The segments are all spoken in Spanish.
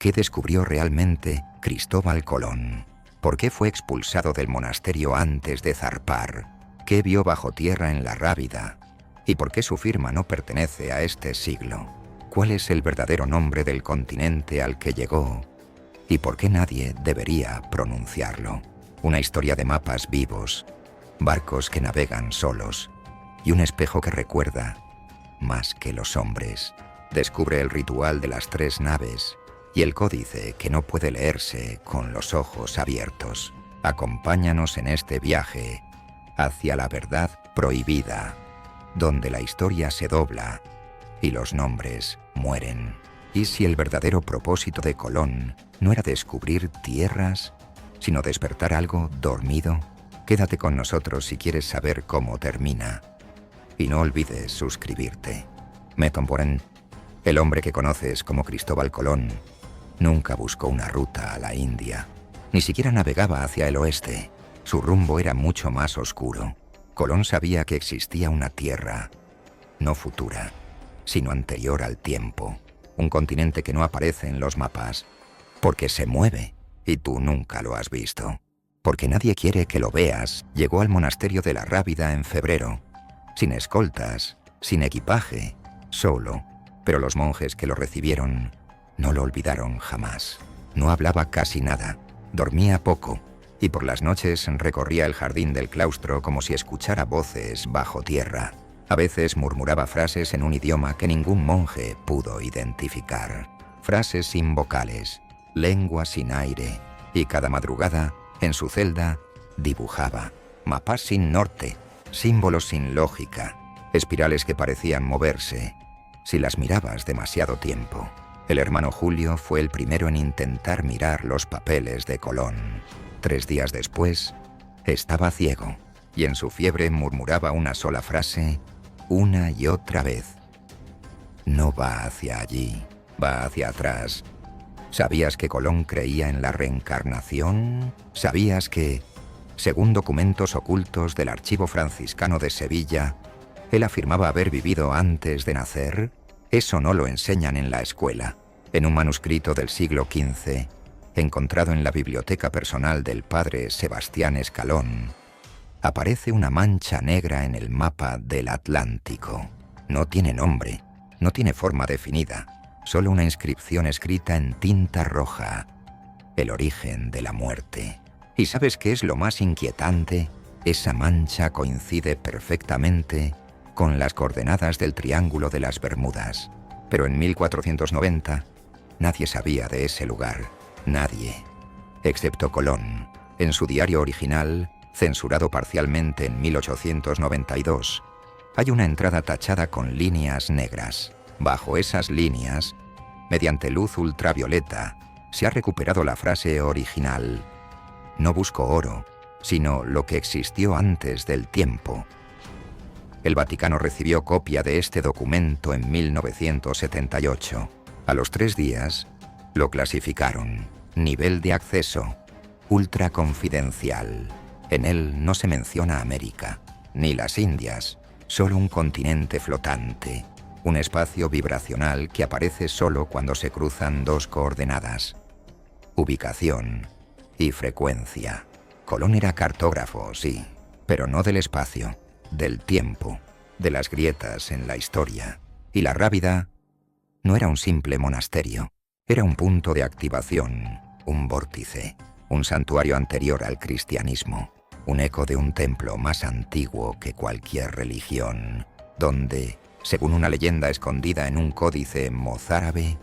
¿Qué descubrió realmente Cristóbal Colón? ¿Por qué fue expulsado del monasterio antes de zarpar? ¿Qué vio bajo tierra en la Rábida? ¿Y por qué su firma no pertenece a este siglo? ¿Cuál es el verdadero nombre del continente al que llegó? ¿Y por qué nadie debería pronunciarlo? Una historia de mapas vivos, barcos que navegan solos y un espejo que recuerda más que los hombres. Descubre el ritual de las 3 naves y el códice que no puede leerse con los ojos abiertos. Acompáñanos en este viaje hacia la verdad prohibida, donde la historia se dobla y los nombres mueren. ¿Y si el verdadero propósito de Colón no era descubrir tierras, sino despertar algo dormido? Quédate con nosotros si quieres saber cómo termina. Y no olvides suscribirte. Metomporen, el hombre que conoces como Cristóbal Colón, nunca buscó una ruta a la India. Ni siquiera navegaba hacia el oeste. Su rumbo era mucho más oscuro. Colón sabía que existía una tierra, no futura, sino anterior al tiempo. Un continente que no aparece en los mapas, porque se mueve, y tú nunca lo has visto. Porque nadie quiere que lo veas, llegó al monasterio de la Rábida en febrero, sin escoltas, sin equipaje, solo. Pero los monjes que lo recibieron no lo olvidaron jamás. No hablaba casi nada, dormía poco, y por las noches recorría el jardín del claustro como si escuchara voces bajo tierra. A veces murmuraba frases en un idioma que ningún monje pudo identificar. Frases sin vocales, lengua sin aire, y cada madrugada, en su celda, dibujaba. Mapas sin norte, símbolos sin lógica, espirales que parecían moverse si las mirabas demasiado tiempo. El hermano Julio fue el primero en intentar mirar los papeles de Colón. 3 días después, estaba ciego, y en su fiebre murmuraba una sola frase una y otra vez. No va hacia allí, va hacia atrás. ¿Sabías que Colón creía en la reencarnación? ¿Sabías que, según documentos ocultos del Archivo Franciscano de Sevilla, él afirmaba haber vivido antes de nacer? Eso no lo enseñan en la escuela. En un manuscrito del siglo XV, encontrado en la biblioteca personal del padre Sebastián Escalón, aparece una mancha negra en el mapa del Atlántico. No tiene nombre, no tiene forma definida, solo una inscripción escrita en tinta roja. El origen de la muerte. ¿Y sabes qué es lo más inquietante? Esa mancha coincide perfectamente con las coordenadas del Triángulo de las Bermudas. Pero en 1490, nadie sabía de ese lugar. Nadie, excepto Colón. En su diario original, censurado parcialmente en 1892, hay una entrada tachada con líneas negras. Bajo esas líneas, mediante luz ultravioleta, se ha recuperado la frase original: no busco oro, sino lo que existió antes del tiempo. El Vaticano recibió copia de este documento en 1978. A los 3 días, lo clasificaron. Nivel de acceso: ultra confidencial. En él no se menciona América, ni las Indias, solo un continente flotante, un espacio vibracional que aparece solo cuando se cruzan 2 coordenadas: ubicación y frecuencia. Colón era cartógrafo, sí, pero no del espacio, del tiempo, de las grietas en la historia. Y la Rábida no era un simple monasterio, era un punto de activación, un vórtice, un santuario anterior al cristianismo, un eco de un templo más antiguo que cualquier religión, donde, según una leyenda escondida en un códice mozárabe,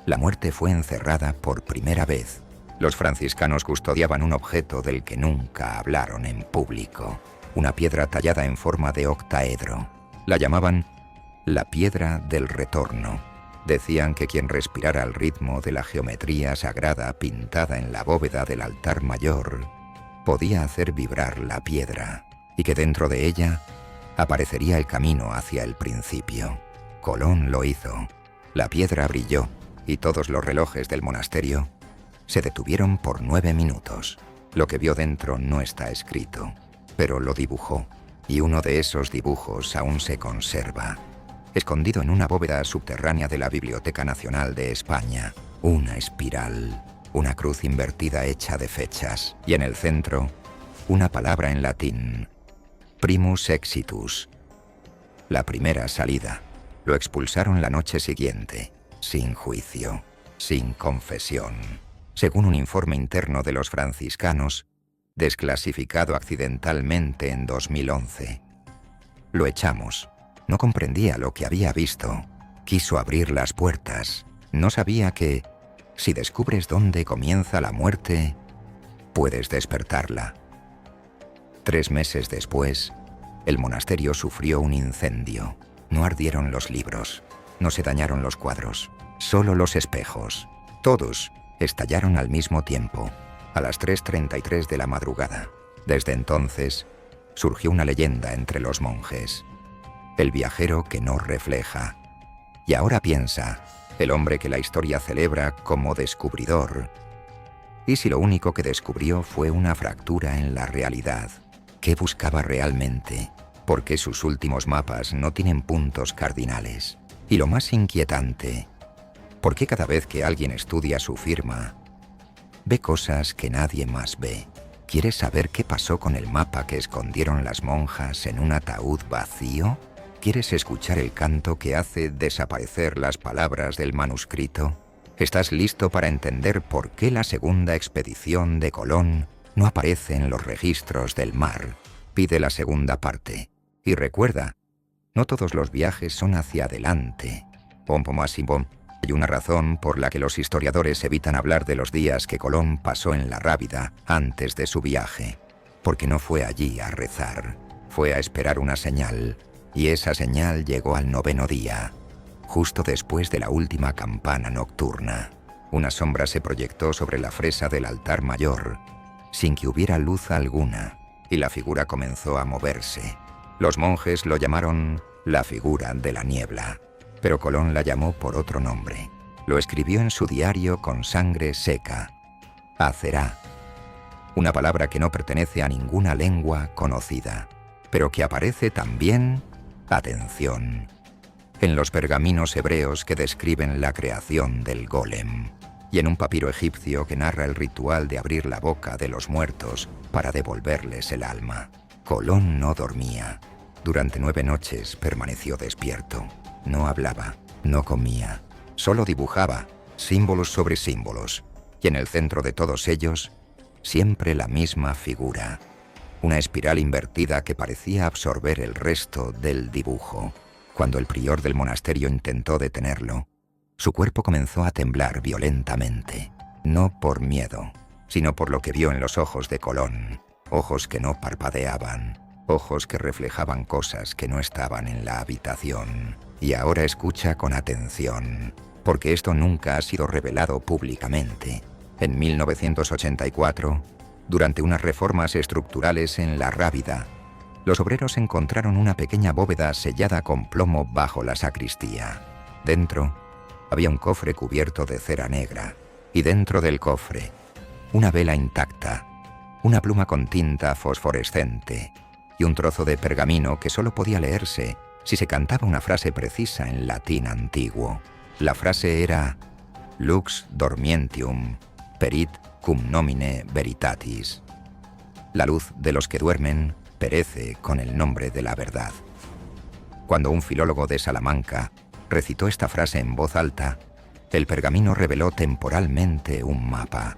la muerte fue encerrada por primera vez. Los franciscanos custodiaban un objeto del que nunca hablaron en público, una piedra tallada en forma de octaedro. La llamaban la piedra del retorno. Decían que quien respirara al ritmo de la geometría sagrada pintada en la bóveda del altar mayor podía hacer vibrar la piedra, y que dentro de ella aparecería el camino hacia el principio. Colón lo hizo. La piedra brilló, y todos los relojes del monasterio se detuvieron por 9 minutos. Lo que vio dentro no está escrito, pero lo dibujó, y uno de esos dibujos aún se conserva, escondido en una bóveda subterránea de la Biblioteca Nacional de España. una espiral, una cruz invertida hecha de fechas, y en el centro, una palabra en latín, primus exitus, la primera salida. Lo expulsaron la noche siguiente, sin juicio, sin confesión. Según un informe interno de los franciscanos, desclasificado accidentalmente en 2011. Lo echamos. No comprendía lo que había visto. Quiso abrir las puertas. No sabía que, si descubres dónde comienza la muerte, puedes despertarla. 3 meses después, el monasterio sufrió un incendio. No ardieron los libros, no se dañaron los cuadros, solo los espejos. Todos estallaron al mismo tiempo, a las 3:33 de la madrugada. Desde entonces, surgió una leyenda entre los monjes. El viajero que no refleja. Y ahora piensa, el hombre que la historia celebra como descubridor. ¿Y si lo único que descubrió fue una fractura en la realidad? ¿Qué buscaba realmente? ¿Por qué sus últimos mapas no tienen puntos cardinales? Y lo más inquietante, ¿por qué cada vez que alguien estudia su firma, ve cosas que nadie más ve? ¿Quieres saber qué pasó con el mapa que escondieron las monjas en un ataúd vacío? ¿Quieres escuchar el canto que hace desaparecer las palabras del manuscrito? ¿Estás listo para entender por qué la segunda expedición de Colón no aparece en los registros del mar? Pide la segunda parte. Y recuerda, no todos los viajes son hacia adelante. Hay una razón por la que los historiadores evitan hablar de los días que Colón pasó en la Rábida antes de su viaje. Porque no fue allí a rezar, fue a esperar una señal, y esa señal llegó al 9º día, justo después de la última campana nocturna. Una sombra se proyectó sobre la fresa del altar mayor, sin que hubiera luz alguna, y la figura comenzó a moverse. Los monjes lo llamaron la figura de la niebla, pero Colón la llamó por otro nombre. Lo escribió en su diario con sangre seca. Acerá, una palabra que no pertenece a ninguna lengua conocida, pero que aparece también, atención, en los pergaminos hebreos que describen la creación del golem, y en un papiro egipcio que narra el ritual de abrir la boca de los muertos para devolverles el alma. Colón no dormía. Durante 9 noches permaneció despierto. No hablaba, no comía, solo dibujaba, símbolos sobre símbolos, y en el centro de todos ellos, siempre la misma figura. Una espiral invertida que parecía absorber el resto del dibujo. Cuando el prior del monasterio intentó detenerlo, su cuerpo comenzó a temblar violentamente, no por miedo, sino por lo que vio en los ojos de Colón. Ojos que no parpadeaban, ojos que reflejaban cosas que no estaban en la habitación. Y ahora escucha con atención, porque esto nunca ha sido revelado públicamente. En 1984, durante unas reformas estructurales en la Rábida, los obreros encontraron una pequeña bóveda sellada con plomo bajo la sacristía. Dentro había un cofre cubierto de cera negra, y dentro del cofre, una vela intacta, una pluma con tinta fosforescente y un trozo de pergamino que solo podía leerse si se cantaba una frase precisa en latín antiguo. La frase era Lux dormientium, perit cum nomine veritatis. La luz de los que duermen perece con el nombre de la verdad. Cuando un filólogo de Salamanca recitó esta frase en voz alta, el pergamino reveló temporalmente un mapa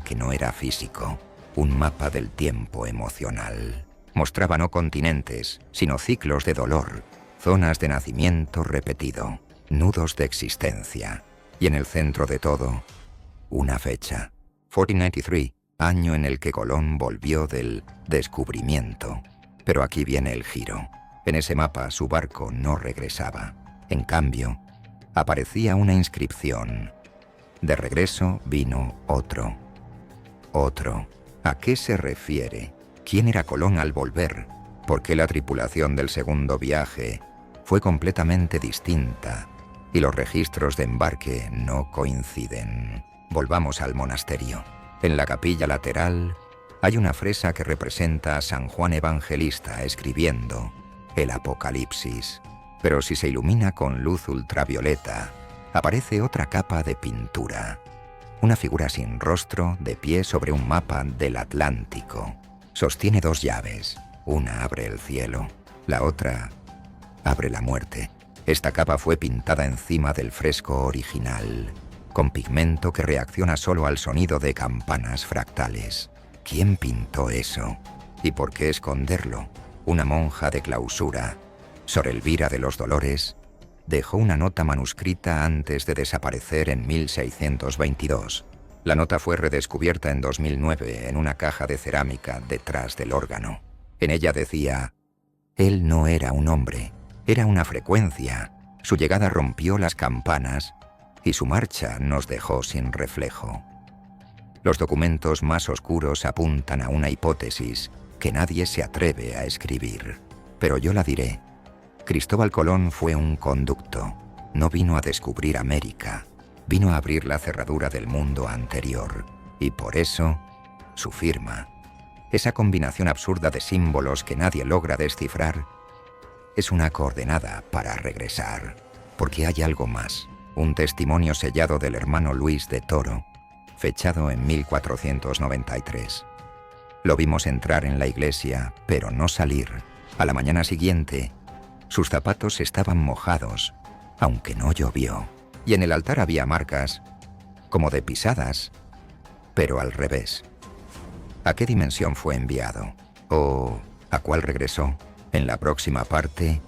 que no era físico. Un mapa del tiempo emocional. Mostraba no continentes, sino ciclos de dolor, zonas de nacimiento repetido, nudos de existencia. Y en el centro de todo, una fecha. 1493, año en el que Colón volvió del descubrimiento. Pero aquí viene el giro. En ese mapa su barco no regresaba. En cambio, aparecía una inscripción. De regreso vino otro. Otro. ¿A qué se refiere? ¿Quién era Colón al volver? ¿Por qué la tripulación del segundo viaje fue completamente distinta y los registros de embarque no coinciden? Volvamos al monasterio. En la capilla lateral hay una fresa que representa a San Juan Evangelista escribiendo el Apocalipsis. Pero si se ilumina con luz ultravioleta, aparece otra capa de pintura. Una figura sin rostro, de pie sobre un mapa del Atlántico. Sostiene 2 llaves. Una abre el cielo, la otra abre la muerte. Esta capa fue pintada encima del fresco original, con pigmento que reacciona solo al sonido de campanas fractales. ¿Quién pintó eso? ¿Y por qué esconderlo? Una monja de clausura, Sor Elvira de los Dolores, dejó una nota manuscrita antes de desaparecer en 1622. La nota fue redescubierta en 2009 en una caja de cerámica detrás del órgano. En ella decía: «Él no era un hombre, era una frecuencia. Su llegada rompió las campanas y su marcha nos dejó sin reflejo». Los documentos más oscuros apuntan a una hipótesis que nadie se atreve a escribir, pero yo la diré. Cristóbal Colón fue un conducto. No vino a descubrir América, vino a abrir la cerradura del mundo anterior. Y por eso, su firma, esa combinación absurda de símbolos que nadie logra descifrar, es una coordenada para regresar. Porque hay algo más, un testimonio sellado del hermano Luis de Toro, fechado en 1493. Lo vimos entrar en la iglesia, pero no salir. A la mañana siguiente, sus zapatos estaban mojados, aunque no llovió. Y en el altar había marcas, como de pisadas, pero al revés. ¿A qué dimensión fue enviado? ¿O a cuál regresó? En la próxima parte,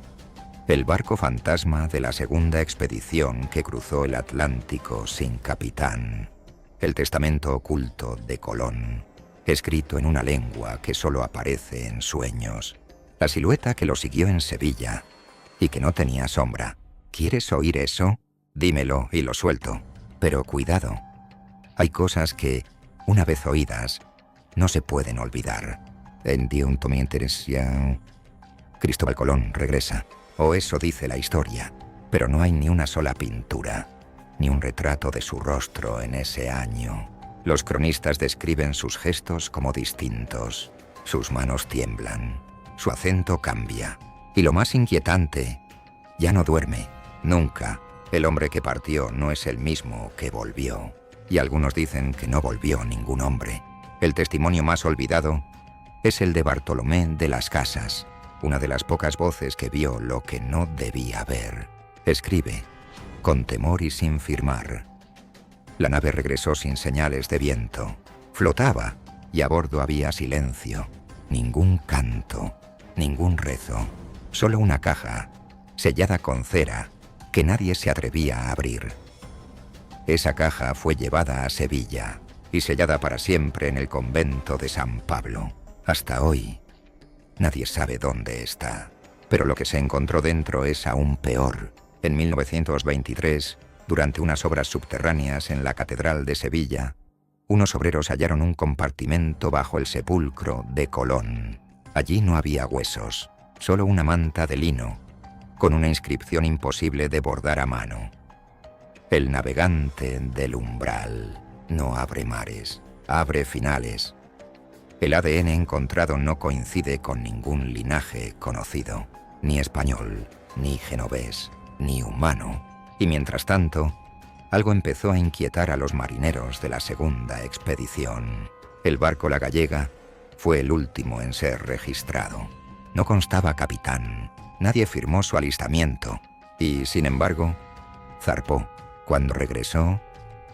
el barco fantasma de la segunda expedición que cruzó el Atlántico sin capitán. El testamento oculto de Colón, escrito en una lengua que solo aparece en sueños. La silueta que lo siguió en Sevilla y que no tenía sombra. ¿Quieres oír eso? Dímelo y lo suelto. Pero cuidado. Hay cosas que, una vez oídas, no se pueden olvidar. En un me interesa. Cristóbal Colón regresa. O eso dice la historia. Pero no hay ni una sola pintura, ni un retrato de su rostro en ese año. Los cronistas describen sus gestos como distintos. Sus manos tiemblan. Su acento cambia. Y lo más inquietante, ya no duerme. Nunca. El hombre que partió no es el mismo que volvió. Y algunos dicen que no volvió ningún hombre. El testimonio más olvidado es el de Bartolomé de las Casas, una de las pocas voces que vio lo que no debía ver. Escribe, con temor y sin firmar. La nave regresó sin señales de viento. Flotaba y a bordo había silencio. Ningún canto, ningún rezo. Solo una caja, sellada con cera, que nadie se atrevía a abrir. Esa caja fue llevada a Sevilla y sellada para siempre en el convento de San Pablo. Hasta hoy, nadie sabe dónde está. Pero lo que se encontró dentro es aún peor. En 1923, durante unas obras subterráneas en la Catedral de Sevilla, unos obreros hallaron un compartimento bajo el sepulcro de Colón. Allí no había huesos, solo una manta de lino, con una inscripción imposible de bordar a mano. El navegante del umbral no abre mares, abre finales. El ADN encontrado no coincide con ningún linaje conocido, ni español, ni genovés, ni humano. Y mientras tanto, algo empezó a inquietar a los marineros de la segunda expedición. El barco La Gallega fue el último en ser registrado. No constaba capitán, nadie firmó su alistamiento y, sin embargo, zarpó. Cuando regresó,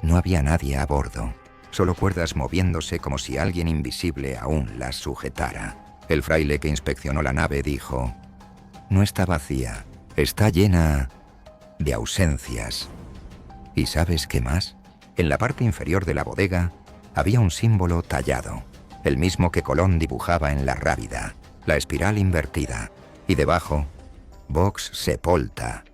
no había nadie a bordo, solo cuerdas moviéndose como si alguien invisible aún las sujetara. El fraile que inspeccionó la nave dijo: «No está vacía, está llena de ausencias». ¿Y sabes qué más? En la parte inferior de la bodega había un símbolo tallado, el mismo que Colón dibujaba en la Rábida, la espiral invertida, y debajo, Vox Sepulta,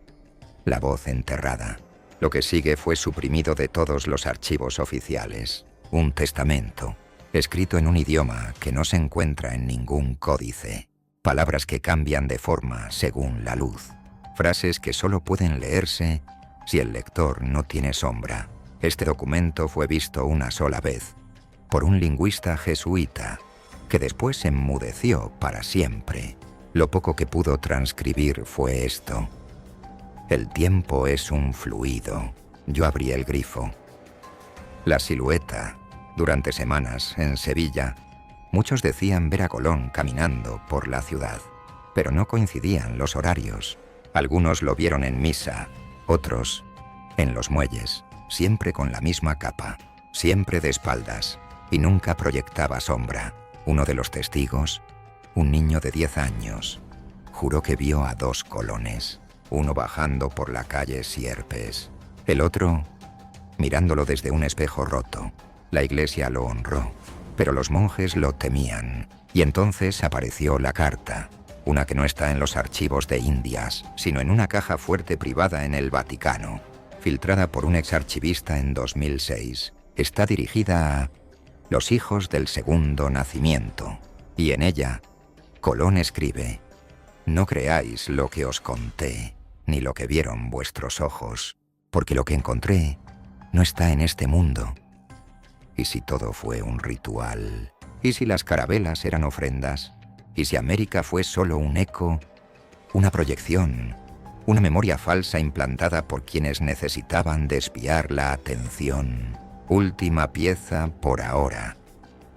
la voz enterrada. Lo que sigue fue suprimido de todos los archivos oficiales. Un testamento, escrito en un idioma que no se encuentra en ningún códice. Palabras que cambian de forma según la luz. Frases que solo pueden leerse si el lector no tiene sombra. Este documento fue visto una sola vez, por un lingüista jesuita, que después enmudeció para siempre. Lo poco que pudo transcribir fue esto: el tiempo es un fluido, Yo abrí el grifo. La silueta. Durante semanas, en Sevilla, muchos decían ver a Colón caminando por la ciudad, pero no coincidían los horarios. Algunos lo vieron en misa, otros en los muelles, siempre con la misma capa, siempre de espaldas, y nunca proyectaba sombra. Uno de los testigos, un niño de 10 años, juró que vio a 2 Colones, uno bajando por la calle Sierpes, el otro mirándolo desde un espejo roto. La iglesia lo honró, pero los monjes lo temían, y entonces apareció la carta, una que no está en los archivos de Indias, sino en una caja fuerte privada en el Vaticano, filtrada por un exarchivista en 2006. Está dirigida a los hijos del segundo nacimiento, y en ella, Colón escribe: «No creáis lo que os conté, ni lo que vieron vuestros ojos, porque lo que encontré no está en este mundo». ¿Y si todo fue un ritual? ¿Y si las carabelas eran ofrendas? ¿Y si América fue solo un eco, una proyección, una memoria falsa implantada por quienes necesitaban desviar la atención? Última pieza por ahora.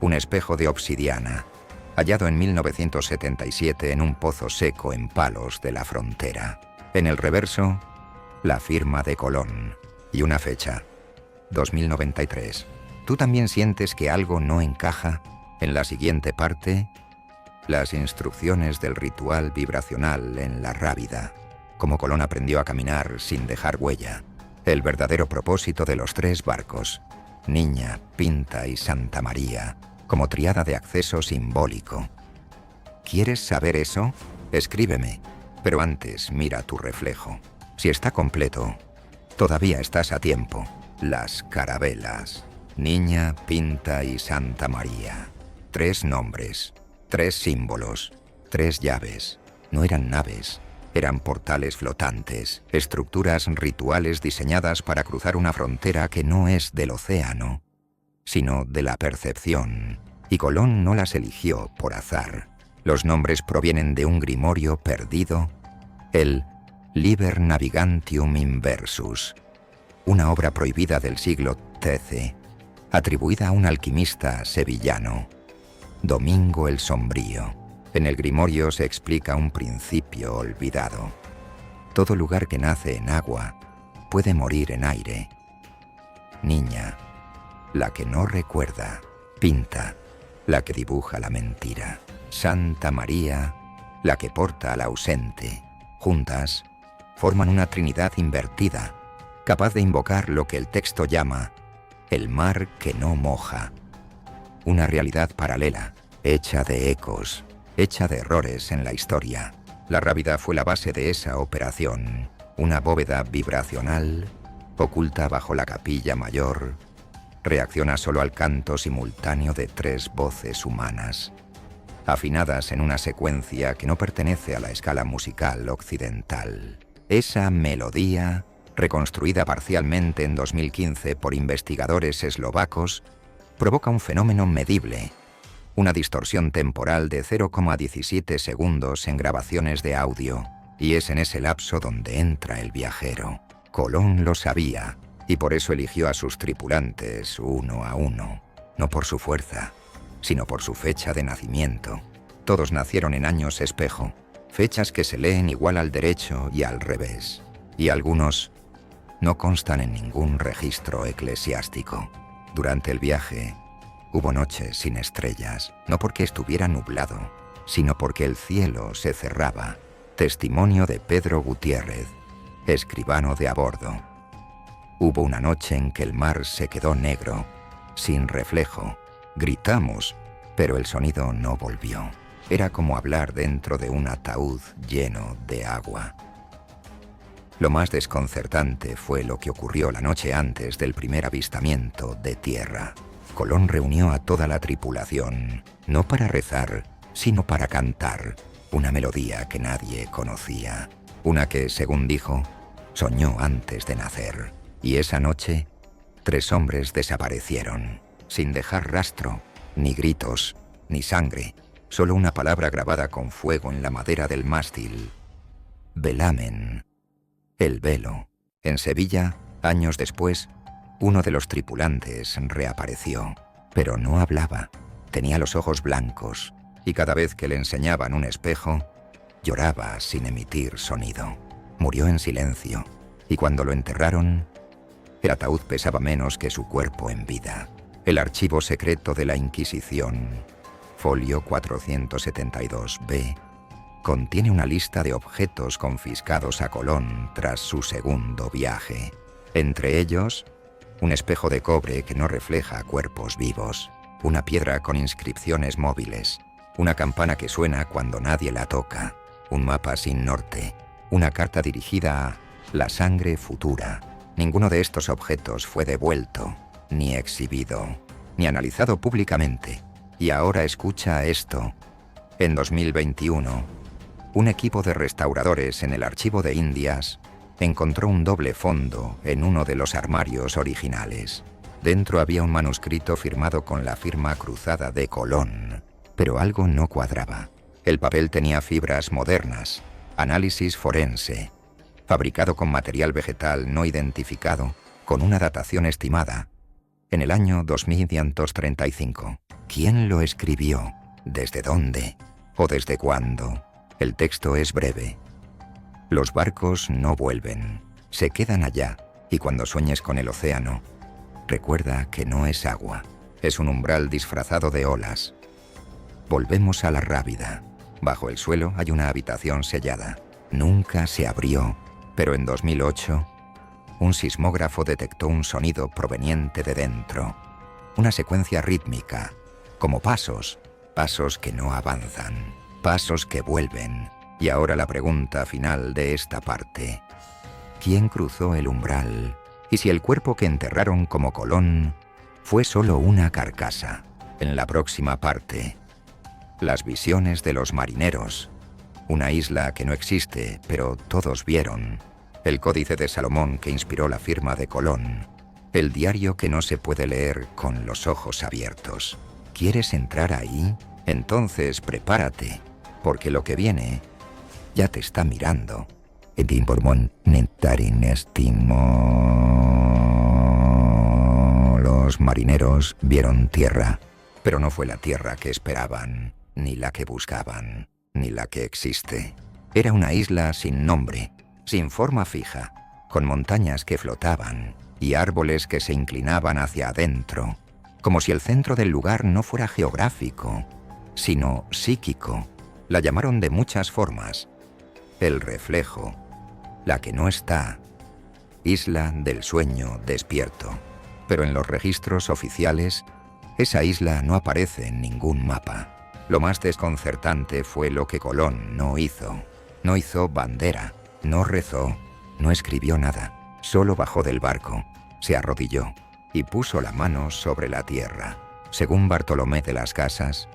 Un espejo de obsidiana, hallado en 1977 en un pozo seco en Palos de la Frontera. En el reverso, la firma de Colón y una fecha, 2093. ¿Tú también sientes que algo no encaja? En la siguiente parte, las instrucciones del ritual vibracional en la Rábida. Cómo Colón aprendió a caminar sin dejar huella. El verdadero propósito de los 3 barcos, Niña, Pinta y Santa María, como triada de acceso simbólico. ¿Quieres saber eso? Escríbeme, pero antes mira tu reflejo. Si está completo, todavía estás a tiempo. Las carabelas. Niña, Pinta y Santa María. 3 nombres, 3 símbolos, 3 llaves. No eran naves, eran portales flotantes, estructuras rituales diseñadas para cruzar una frontera que no es del océano, sino de la percepción. Y Colón no las eligió por azar. Los nombres provienen de un grimorio perdido, el Liber Navigantium Inversus, una obra prohibida del siglo XIII, atribuida a un alquimista sevillano, Domingo el Sombrío. En el grimorio se explica un principio olvidado. Todo lugar que nace en agua puede morir en aire. Niña, la que no recuerda. Pinta, la que dibuja la mentira. Santa María, la que porta al ausente. Juntas, forman una trinidad invertida, capaz de invocar lo que el texto llama el mar que no moja. Una realidad paralela, hecha de ecos, hecha de errores en la historia. La Rábida fue la base de esa operación, una bóveda vibracional, oculta bajo la capilla mayor, reacciona solo al canto simultáneo de 3 voces humanas, afinadas en una secuencia que no pertenece a la escala musical occidental. Esa melodía, reconstruida parcialmente en 2015 por investigadores eslovacos, provoca un fenómeno medible, una distorsión temporal de 0,17 segundos en grabaciones de audio, y es en ese lapso donde entra el viajero. Colón lo sabía, y por eso eligió a sus tripulantes uno a uno, no por su fuerza, sino por su fecha de nacimiento. Todos nacieron en años espejo, fechas que se leen igual al derecho y al revés, y algunos no constan en ningún registro eclesiástico. Durante el viaje, hubo noches sin estrellas, no porque estuviera nublado, sino porque el cielo se cerraba. Testimonio de Pedro Gutiérrez, escribano de a bordo. Hubo una noche en que el mar se quedó negro, sin reflejo. Gritamos, pero el sonido no volvió. Era como hablar dentro de un ataúd lleno de agua. Lo más desconcertante fue lo que ocurrió la noche antes del primer avistamiento de tierra. Colón reunió a toda la tripulación, no para rezar, sino para cantar, una melodía que nadie conocía, una que, según dijo, soñó antes de nacer. Y esa noche, 3 hombres desaparecieron, sin dejar rastro, ni gritos, ni sangre, solo una palabra grabada con fuego en la madera del mástil: velamen. El velo. En Sevilla, Años después, uno de los tripulantes reapareció, pero no hablaba. Tenía los ojos blancos y cada vez que le enseñaban un espejo, lloraba sin emitir sonido. Murió en silencio y cuando lo enterraron, el ataúd pesaba menos que su cuerpo en vida. El archivo secreto de la Inquisición, folio 472b, contiene una lista de objetos confiscados a Colón tras su segundo viaje. Entre ellos, un espejo de cobre que no refleja cuerpos vivos, una piedra con inscripciones móviles, una campana que suena cuando nadie la toca, un mapa sin norte, una carta dirigida a la sangre futura. Ninguno de estos objetos fue devuelto, ni exhibido, ni analizado públicamente. Y ahora escucha esto. En 2021, un equipo de restauradores en el Archivo de Indias encontró un doble fondo en uno de los armarios originales. Dentro había un manuscrito firmado con la firma cruzada de Colón, pero algo no cuadraba. El papel tenía fibras modernas, análisis forense, fabricado con material vegetal no identificado, con una datación estimada en el año 2535. ¿Quién lo escribió? ¿Desde dónde? ¿O desde cuándo? El texto es breve. Los barcos no vuelven, se quedan allá, y cuando sueñes con el océano, recuerda que no es agua, es un umbral disfrazado de olas. Volvemos a la Rábida. Bajo el suelo hay una habitación sellada. Nunca se abrió, pero en 2008, un sismógrafo detectó un sonido proveniente de dentro. Una secuencia rítmica, como pasos, pasos que no avanzan, pasos que vuelven. Y ahora la pregunta final de esta parte. ¿Quién cruzó el umbral? ¿Y si el cuerpo que enterraron como Colón fue solo una carcasa? En la próxima parte, las visiones de los marineros. Una isla que no existe, pero todos vieron. El Códice de Salomón que inspiró la firma de Colón. El diario que no se puede leer con los ojos abiertos. ¿Quieres entrar ahí? Entonces prepárate, porque lo que viene ya te está mirando. Los marineros vieron tierra, pero no fue la tierra que esperaban, ni la que buscaban, ni la que existe. Era una isla sin nombre, sin forma fija, con montañas que flotaban y árboles que se inclinaban hacia adentro, como si el centro del lugar no fuera geográfico, sino psíquico. La llamaron de muchas formas. El reflejo, la que no está, isla del sueño despierto. Pero en los registros oficiales, esa isla no aparece en ningún mapa. Lo más desconcertante fue lo que Colón no hizo. No hizo bandera, no rezó, no escribió nada. Solo bajó del barco, se arrodilló y puso la mano sobre la tierra. Según Bartolomé de las Casas,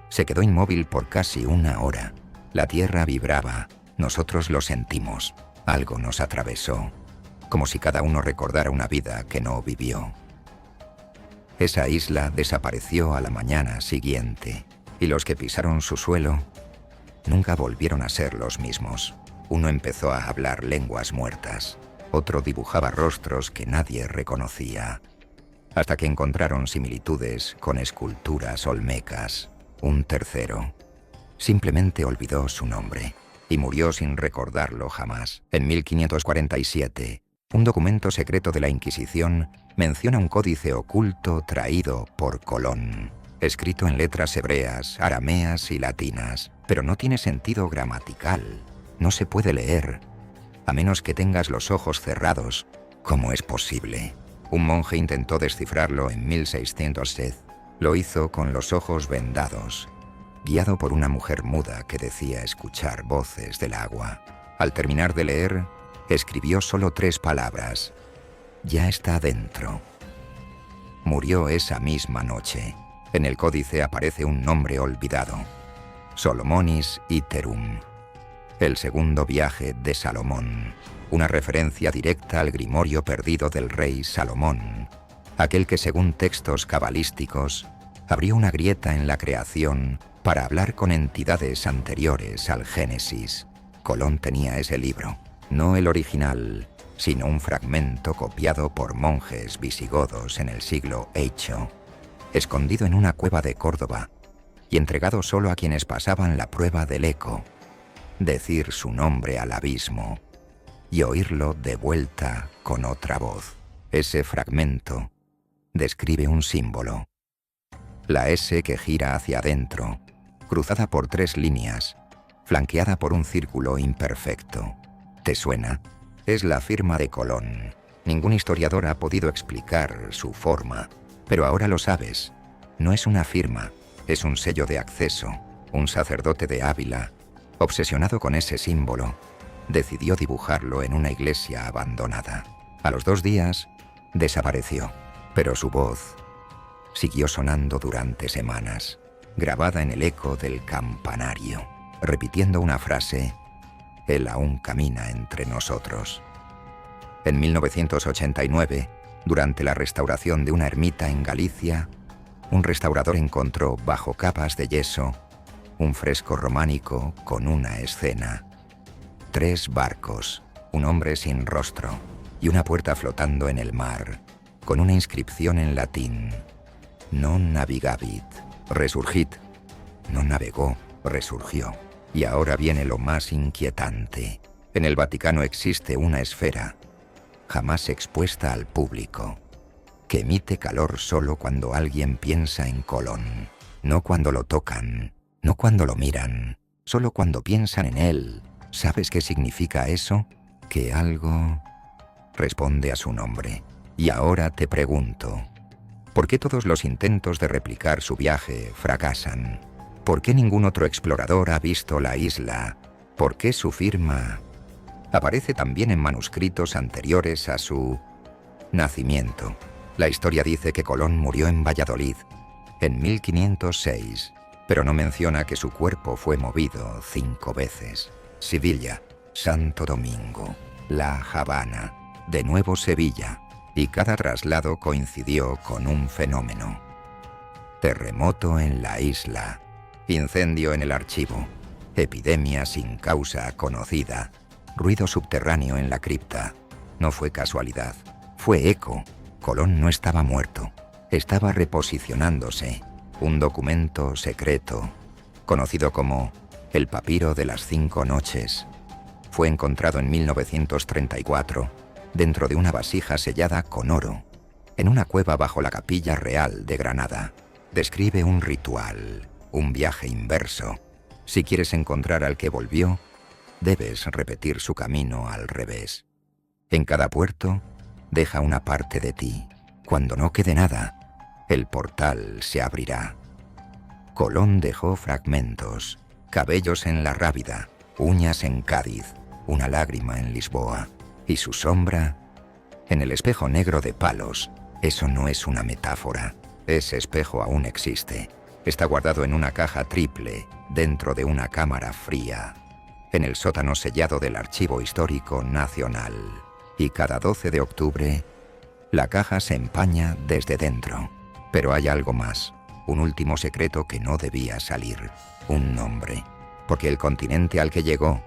se quedó inmóvil por casi una hora. La tierra vibraba. Nosotros lo sentimos. Algo nos atravesó, como si cada uno recordara una vida que no vivió. Esa isla desapareció a la mañana siguiente, y los que pisaron su suelo nunca volvieron a ser los mismos. Uno empezó a hablar lenguas muertas, otro dibujaba rostros que nadie reconocía, hasta que encontraron similitudes con esculturas olmecas. Un tercero simplemente olvidó su nombre y murió sin recordarlo jamás. En 1547, un documento secreto de la Inquisición menciona un códice oculto traído por Colón, escrito en letras hebreas, arameas y latinas, pero no tiene sentido gramatical. No se puede leer, a menos que tengas los ojos cerrados. ¿Cómo es posible? Un monje intentó descifrarlo en 1610. Lo hizo con los ojos vendados, guiado por una mujer muda que decía escuchar voces del agua. Al terminar de leer, escribió solo 3 palabras. Ya está dentro. Murió esa misma noche. En el códice aparece un nombre olvidado: Solomonis Iterum, el segundo viaje de Salomón, una referencia directa al grimorio perdido del rey Salomón, aquel que según textos cabalísticos abrió una grieta en la creación para hablar con entidades anteriores al Génesis. Colón tenía ese libro, no el original, sino un fragmento copiado por monjes visigodos en el siglo VIII, escondido en una cueva de Córdoba y entregado solo a quienes pasaban la prueba del eco, decir su nombre al abismo y oírlo de vuelta con otra voz. Ese fragmento describe un símbolo, la S que gira hacia adentro, cruzada por 3 líneas, flanqueada por un círculo imperfecto. ¿Te suena? Es la firma de Colón. Ningún historiador ha podido explicar su forma, pero ahora lo sabes. No es una firma, es un sello de acceso. Un sacerdote de Ávila, obsesionado con ese símbolo, decidió dibujarlo en una iglesia abandonada. A los 2 días, desapareció, pero su voz siguió sonando durante semanas, grabada en el eco del campanario, repitiendo una frase: «Él aún camina entre nosotros». En 1989, durante la restauración de una ermita en Galicia, un restaurador encontró bajo capas de yeso un fresco románico con una escena: 3 barcos, un hombre sin rostro y una puerta flotando en el mar, con una inscripción en latín: «Non navigavit, resurgit». No navegó, resurgió. Y ahora viene lo más inquietante. En el Vaticano existe una esfera, jamás expuesta al público, que emite calor solo cuando alguien piensa en Colón. No cuando lo tocan, no cuando lo miran, solo cuando piensan en él. ¿Sabes qué significa eso? Que algo responde a su nombre. Y ahora te pregunto, ¿por qué todos los intentos de replicar su viaje fracasan? ¿Por qué ningún otro explorador ha visto la isla? ¿Por qué su firma aparece también en manuscritos anteriores a su nacimiento? La historia dice que Colón murió en Valladolid en 1506, pero no menciona que su cuerpo fue movido 5 veces. Sevilla, Santo Domingo, La Habana, de nuevo Sevilla, y cada traslado coincidió con un fenómeno: terremoto en la isla, incendio en el archivo, epidemia sin causa conocida, ruido subterráneo en la cripta. No fue casualidad, fue eco. Colón no estaba muerto, estaba reposicionándose. Un documento secreto, conocido como el Papiro de las 5 Noches, fue encontrado en 1934 dentro de una vasija sellada con oro, en una cueva bajo la Capilla Real de Granada. Describe un ritual, un viaje inverso. Si quieres encontrar al que volvió, debes repetir su camino al revés. En cada puerto, deja una parte de ti. Cuando no quede nada, el portal se abrirá. Colón dejó fragmentos, cabellos en la Rábida, uñas en Cádiz, una lágrima en Lisboa, y su sombra en el espejo negro de Palos. Eso no es una metáfora. Ese espejo aún existe. Está guardado en una caja triple, dentro de una cámara fría, en el sótano sellado del Archivo Histórico Nacional. Y cada 12 de octubre, la caja se empaña desde dentro. Pero hay algo más, un último secreto que no debía salir, un nombre. Porque el continente al que llegó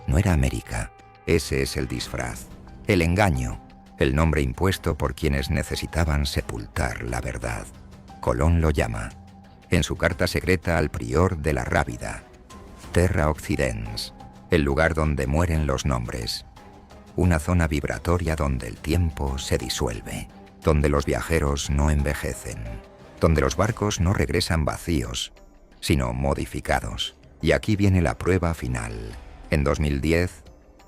no era América. Ese es el disfraz, el engaño, el nombre impuesto por quienes necesitaban sepultar la verdad. Colón lo llama, en su carta secreta al prior de la Rábida, Terra Occidens, el lugar donde mueren los nombres. Una zona vibratoria donde el tiempo se disuelve, donde los viajeros no envejecen, donde los barcos no regresan vacíos, sino modificados. Y aquí viene la prueba final. En 2010,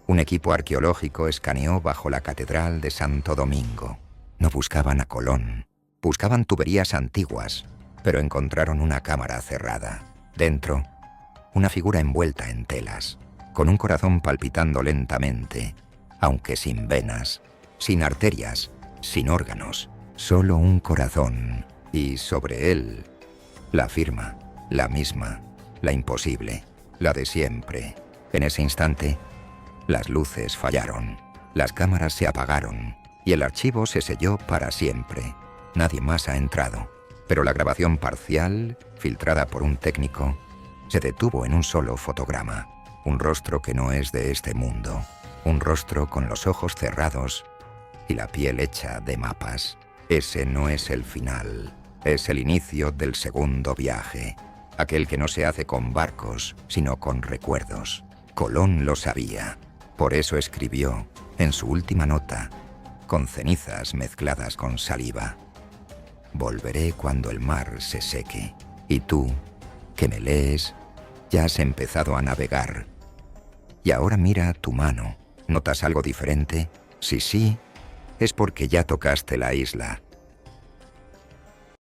un equipo arqueológico escaneó bajo la Catedral de Santo Domingo. No buscaban a Colón, buscaban tuberías antiguas, pero encontraron una cámara cerrada. Dentro, una figura envuelta en telas, con un corazón palpitando lentamente, aunque sin venas, sin arterias, sin órganos, solo un corazón, y sobre él, la firma, la misma, la imposible, la de siempre. En ese instante, las luces fallaron, las cámaras se apagaron, y el archivo se selló para siempre. Nadie más ha entrado, pero la grabación parcial, filtrada por un técnico, se detuvo en un solo fotograma, un rostro que no es de este mundo, Un rostro con los ojos cerrados y la piel hecha de mapas. Ese no es el final, es el inicio del segundo viaje, aquel que no se hace con barcos, sino con recuerdos. Colón lo sabía, por eso escribió, en su última nota, con cenizas mezcladas con saliva: volveré cuando el mar se seque, y tú, que me lees, ya has empezado a navegar. Y ahora mira tu mano, ¿notas algo diferente? Si sí, es porque ya tocaste la isla.